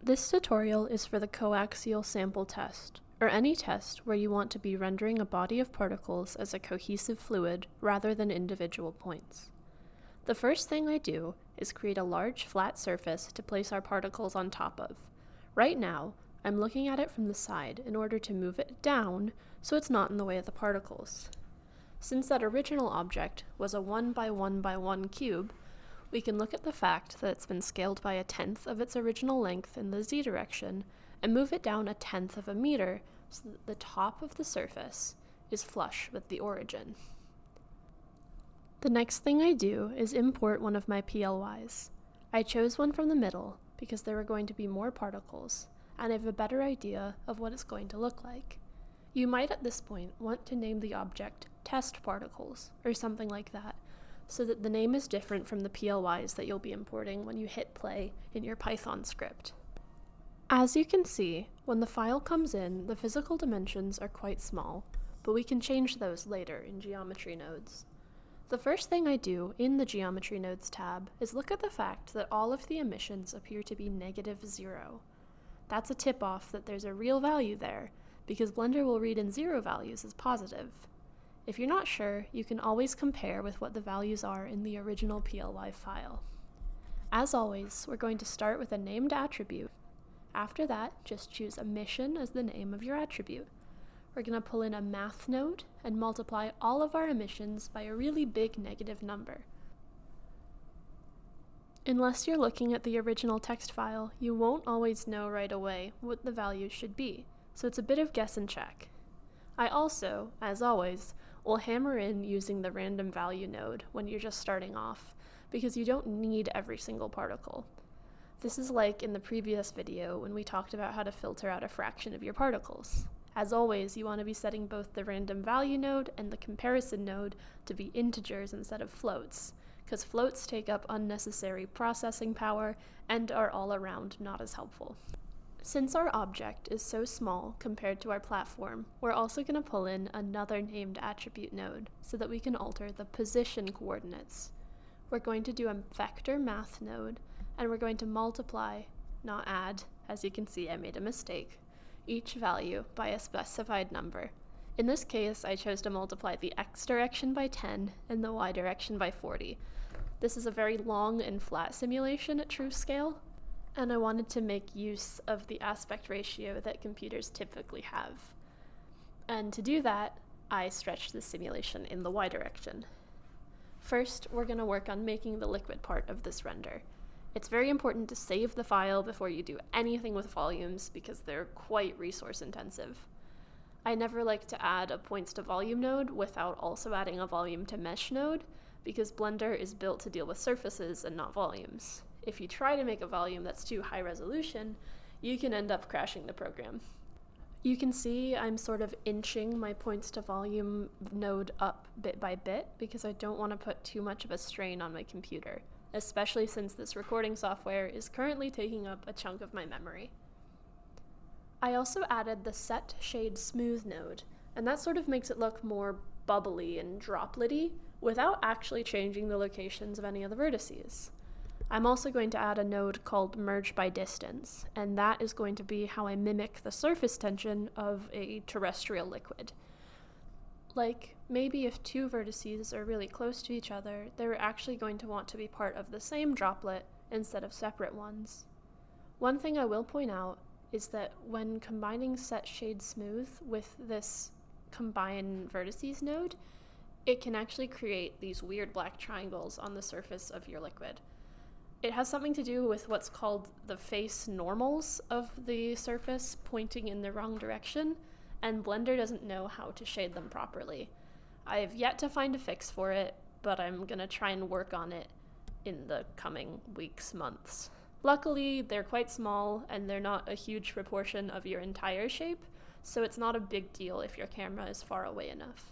This tutorial is for the coaxial sample test, or any test where you want to be rendering a body of particles as a cohesive fluid rather than individual points. The first thing I do is create a large flat surface to place our particles on top of. Right now, I'm looking at it from the side in order to move it down so it's not in the way of the particles. Since that original object was a 1 by 1 by 1 cube, we can look at the fact that it's been scaled by 1/10 of its original length in the z direction and move it down 1/10 of a meter so that the top of the surface is flush with the origin. The next thing I do is import one of my PLYs. I chose one from the middle because there are going to be more particles, and I have a better idea of what it's going to look like. You might at this point want to name the object test particles or something like that, so that the name is different from the PLYs that you'll be importing when you hit play in your Python script. As you can see, when the file comes in, the physical dimensions are quite small, but we can change those later in Geometry Nodes. The first thing I do in the Geometry Nodes tab is look at the fact that all of the emissions appear to be -0. That's a tip-off that there's a real value there, because Blender will read in 0 values as positive. If you're not sure, you can always compare with what the values are in the original PLY file. As always, we're going to start with a named attribute. After that, just choose emission as the name of your attribute. We're going to pull in a math node and multiply all of our emissions by a really big negative number. Unless you're looking at the original text file, you won't always know right away what the values should be, so it's a bit of guess and check. I also, as always, will hammer in using the random value node when you're just starting off, because you don't need every single particle. This is like in the previous video when we talked about how to filter out a fraction of your particles. As always, you want to be setting both the random value node and the comparison node to be integers instead of floats, because floats take up unnecessary processing power and are all around not as helpful. Since our object is so small compared to our platform, we're also going to pull in another named attribute node so that we can alter the position coordinates. We're going to do a vector math node, and we're going to multiply, not add, as you can see I made a mistake, each value by a specified number. In this case, I chose to multiply the x direction by 10 and the y direction by 40. This is a very long and flat simulation at true scale, and I wanted to make use of the aspect ratio that computers typically have. And to do that, I stretched the simulation in the y direction. First, we're going to work on making the liquid part of this render. It's very important to save the file before you do anything with volumes because they're quite resource intensive. I never like to add a points to volume node without also adding a volume to mesh node because Blender is built to deal with surfaces and not volumes. If you try to make a volume that's too high resolution, you can end up crashing the program. You can see I'm sort of inching my points to volume node up bit by bit because I don't want to put too much of a strain on my computer, especially since this recording software is currently taking up a chunk of my memory. I also added the Set Shade Smooth node, and that sort of makes it look more bubbly and droplet-y without actually changing the locations of any of the vertices. I'm also going to add a node called Merge by Distance, and that is going to be how I mimic the surface tension of a terrestrial liquid. Like, maybe if two vertices are really close to each other, they're actually going to want to be part of the same droplet instead of separate ones. One thing I will point out is that when combining Set Shade Smooth with this Combine Vertices node, it can actually create these weird black triangles on the surface of your liquid. It has something to do with what's called the face normals of the surface pointing in the wrong direction, and Blender doesn't know how to shade them properly. I have yet to find a fix for it, but I'm going to try and work on it in the coming weeks, months. Luckily, they're quite small, and they're not a huge proportion of your entire shape, so it's not a big deal if your camera is far away enough.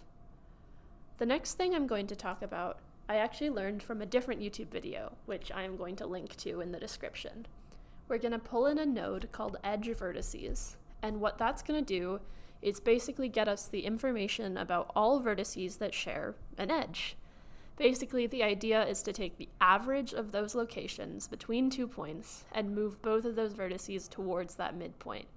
The next thing I'm going to talk about I actually learned from a different YouTube video, which I am going to link to in the description. We're going to pull in a node called Edge Vertices, and what that's going to do is basically get us the information about all vertices that share an edge. Basically, the idea is to take the average of those locations between 2 points and move both of those vertices towards that midpoint.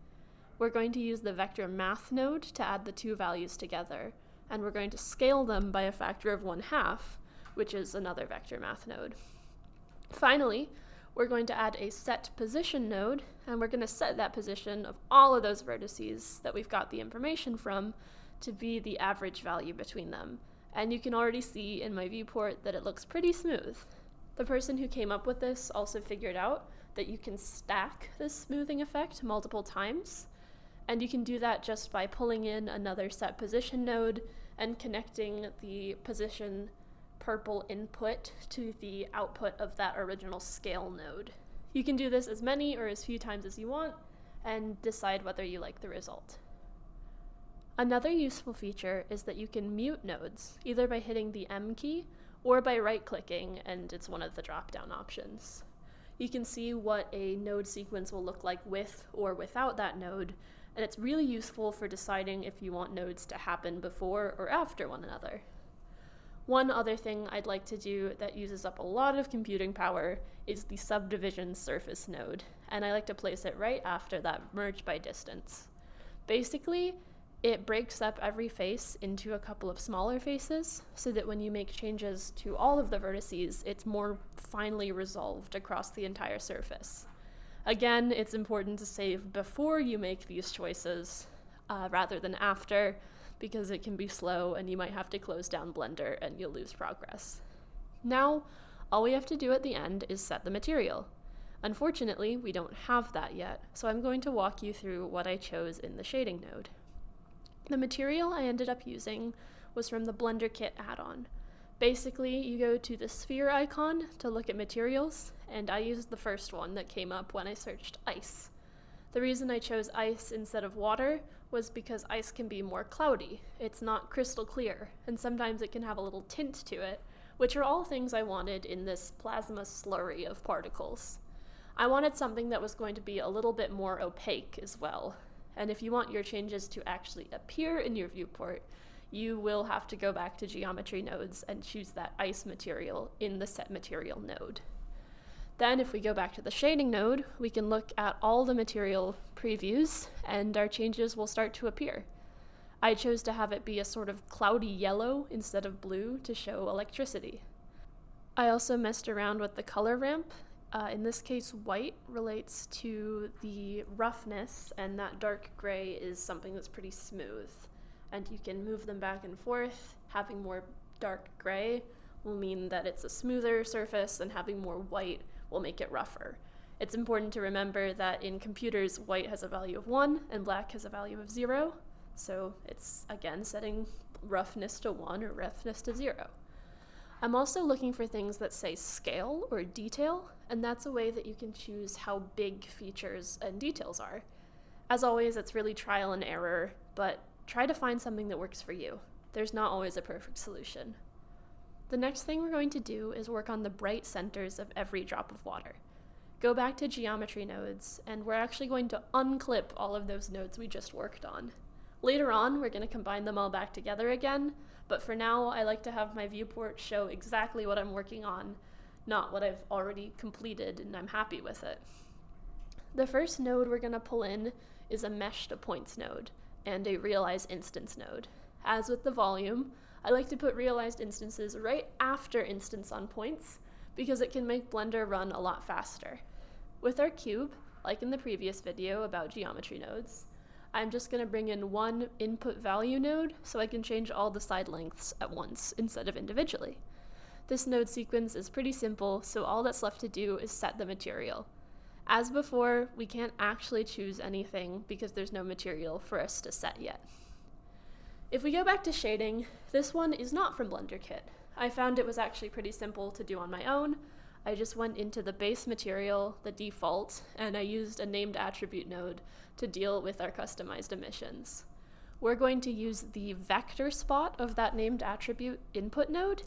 We're going to use the vector math node to add the two values together, and we're going to scale them by a factor of 1/2, which is another vector math node. Finally, we're going to add a set position node, and we're going to set that position of all of those vertices that we've got the information from to be the average value between them. And you can already see in my viewport that it looks pretty smooth. The person who came up with this also figured out that you can stack this smoothing effect multiple times, and you can do that just by pulling in another set position node and connecting the position purple input to the output of that original scale node. You can do this as many or as few times as you want and decide whether you like the result. Another useful feature is that you can mute nodes, either by hitting the M key or by right-clicking, and it's one of the drop-down options. You can see what a node sequence will look like with or without that node, and it's really useful for deciding if you want nodes to happen before or after one another. One other thing I'd like to do that uses up a lot of computing power is the subdivision surface node, and I like to place it right after that merge by distance. Basically, it breaks up every face into a couple of smaller faces so that when you make changes to all of the vertices, it's more finely resolved across the entire surface. Again, it's important to save before you make these choices rather than after, because it can be slow and you might have to close down Blender and you'll lose progress. Now, all we have to do at the end is set the material. Unfortunately, we don't have that yet, so I'm going to walk you through what I chose in the shading node. The material I ended up using was from the Blender Kit add-on. Basically, you go to the sphere icon to look at materials, and I used the first one that came up when I searched ice. The reason I chose ice instead of water was because ice can be more cloudy. It's not crystal clear, and sometimes it can have a little tint to it, which are all things I wanted in this plasma slurry of particles. I wanted something that was going to be a little bit more opaque as well. And if you want your changes to actually appear in your viewport, you will have to go back to geometry nodes and choose that ice material in the set material node. Then if we go back to the shading node, we can look at all the material previews and our changes will start to appear. I chose to have it be a sort of cloudy yellow instead of blue to show electricity. I also messed around with the color ramp. In this case, white relates to the roughness, and that dark gray is something that's pretty smooth. And you can move them back and forth. Having more dark gray will mean that it's a smoother surface, and having more white will make it rougher. It's important to remember that in computers, white has a value of 1 and black has a value of 0. So it's, again, setting roughness to 1 or roughness to 0. I'm also looking for things that say scale or detail, and that's a way that you can choose how big features and details are. As always, it's really trial and error, but try to find something that works for you. There's not always a perfect solution. The next thing we're going to do is work on the bright centers of every drop of water. Go back to geometry nodes, and we're actually going to unclip all of those nodes we just worked on. Later on, we're going to combine them all back together again, but for now, I like to have my viewport show exactly what I'm working on, not what I've already completed and I'm happy with it. The first node we're going to pull in is a mesh to points node and a realize instance node. As with the volume, I like to put realized instances right after instance on points because it can make Blender run a lot faster. With our cube, like in the previous video about geometry nodes, I'm just going to bring in one input value node so I can change all the side lengths at once instead of individually. This node sequence is pretty simple, so all that's left to do is set the material. As before, we can't actually choose anything because there's no material for us to set yet. If we go back to shading, this one is not from Blender Kit. I found it was actually pretty simple to do on my own. I just went into the base material, the default, and I used a named attribute node to deal with our customized emissions. We're going to use the vector spot of that named attribute input node.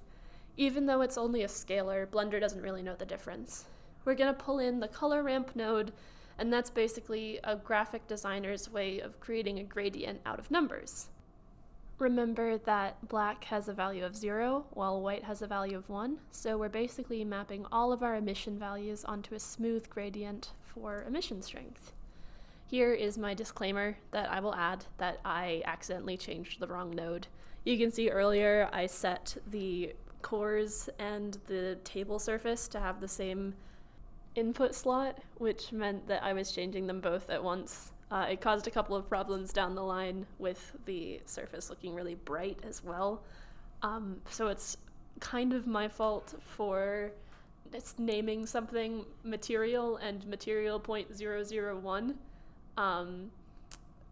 Even though it's only a scalar, Blender doesn't really know the difference. We're going to pull in the color ramp node, and that's basically a graphic designer's way of creating a gradient out of numbers. Remember that black has a value of 0, while white has a value of 1, so we're basically mapping all of our emission values onto a smooth gradient for emission strength. Here is my disclaimer that I will add that I accidentally changed the wrong node. You can see earlier I set the cores and the table surface to have the same input slot, which meant that I was changing them both at once. It caused a couple of problems down the line with the surface looking really bright as well. So it's kind of my fault for naming something material and material 0.001.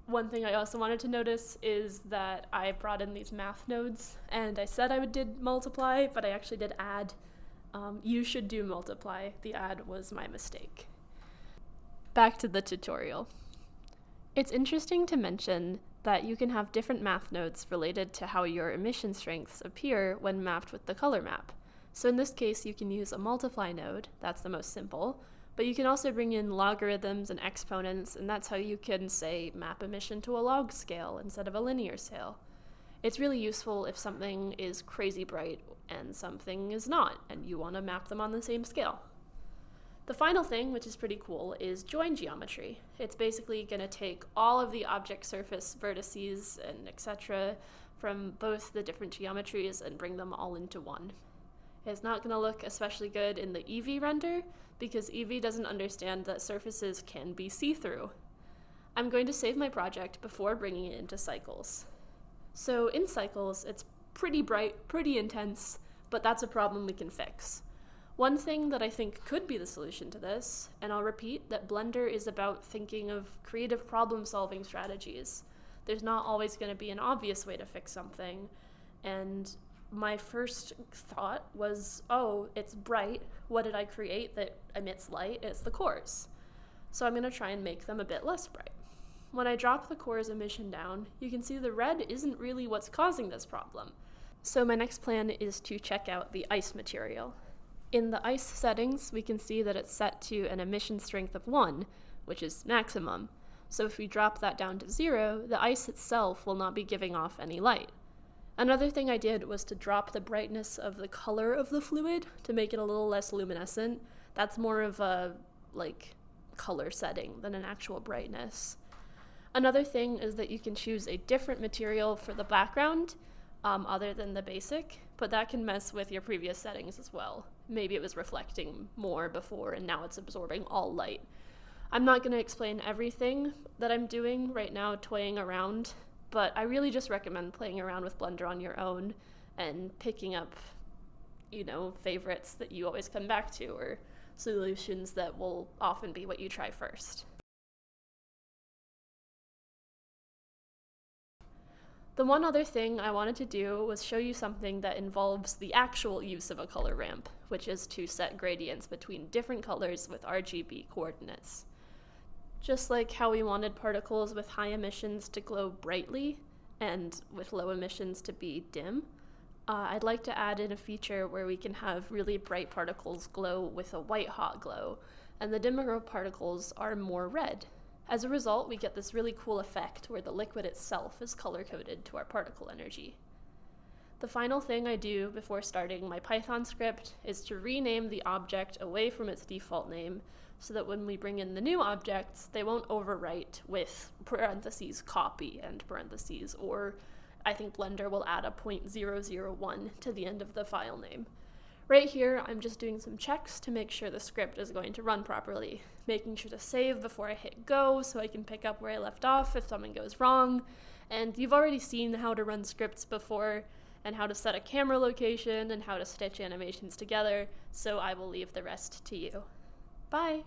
One thing I also wanted to notice is that I brought in these math nodes, and I said I did multiply, but I actually did add. You should do multiply. The add was my mistake. Back to the tutorial. It's interesting to mention that you can have different math nodes related to how your emission strengths appear when mapped with the color map. So in this case, you can use a multiply node, that's the most simple, but you can also bring in logarithms and exponents, and that's how you can, say, map emission to a log scale instead of a linear scale. It's really useful if something is crazy bright and something is not, and you want to map them on the same scale. The final thing, which is pretty cool, is join geometry. It's basically going to take all of the object surface vertices and etc. from both the different geometries and bring them all into one. It's not going to look especially good in the Eevee render because Eevee doesn't understand that surfaces can be see-through. I'm going to save my project before bringing it into Cycles. So in Cycles, it's pretty bright, pretty intense, but that's a problem we can fix. One thing that I think could be the solution to this, and I'll repeat that Blender is about thinking of creative problem-solving strategies. There's not always going to be an obvious way to fix something, and my first thought was, oh, it's bright. What did I create that emits light? It's the cores. So I'm going to try and make them a bit less bright. When I drop the cores emission down, you can see the red isn't really what's causing this problem. So my next plan is to check out the ice material. In the ice settings, we can see that it's set to an emission strength of 1, which is maximum. So if we drop that down to 0, the ice itself will not be giving off any light. Another thing I did was to drop the brightness of the color of the fluid to make it a little less luminescent. That's more of a, color setting than an actual brightness. Another thing is that you can choose a different material for the background, other than the basic, but that can mess with your previous settings as well. Maybe it was reflecting more before and now it's absorbing all light. I'm not going to explain everything that I'm doing right now, toying around, but I really just recommend playing around with Blender on your own and picking up, favorites that you always come back to or solutions that will often be what you try first. The one other thing I wanted to do was show you something that involves the actual use of a color ramp, which is to set gradients between different colors with RGB coordinates. Just like how we wanted particles with high emissions to glow brightly and with low emissions to be dim, I'd like to add in a feature where we can have really bright particles glow with a white hot glow, and the dimmer particles are more red. As a result, we get this really cool effect where the liquid itself is color-coded to our particle energy. The final thing I do before starting my Python script is to rename the object away from its default name so that when we bring in the new objects, they won't overwrite with parentheses copy and parentheses, or I think Blender will add a 0.001 to the end of the file name. Right here, I'm just doing some checks to make sure the script is going to run properly, making sure to save before I hit go so I can pick up where I left off if something goes wrong. And you've already seen how to run scripts before and how to set a camera location and how to stitch animations together, so I will leave the rest to you. Bye!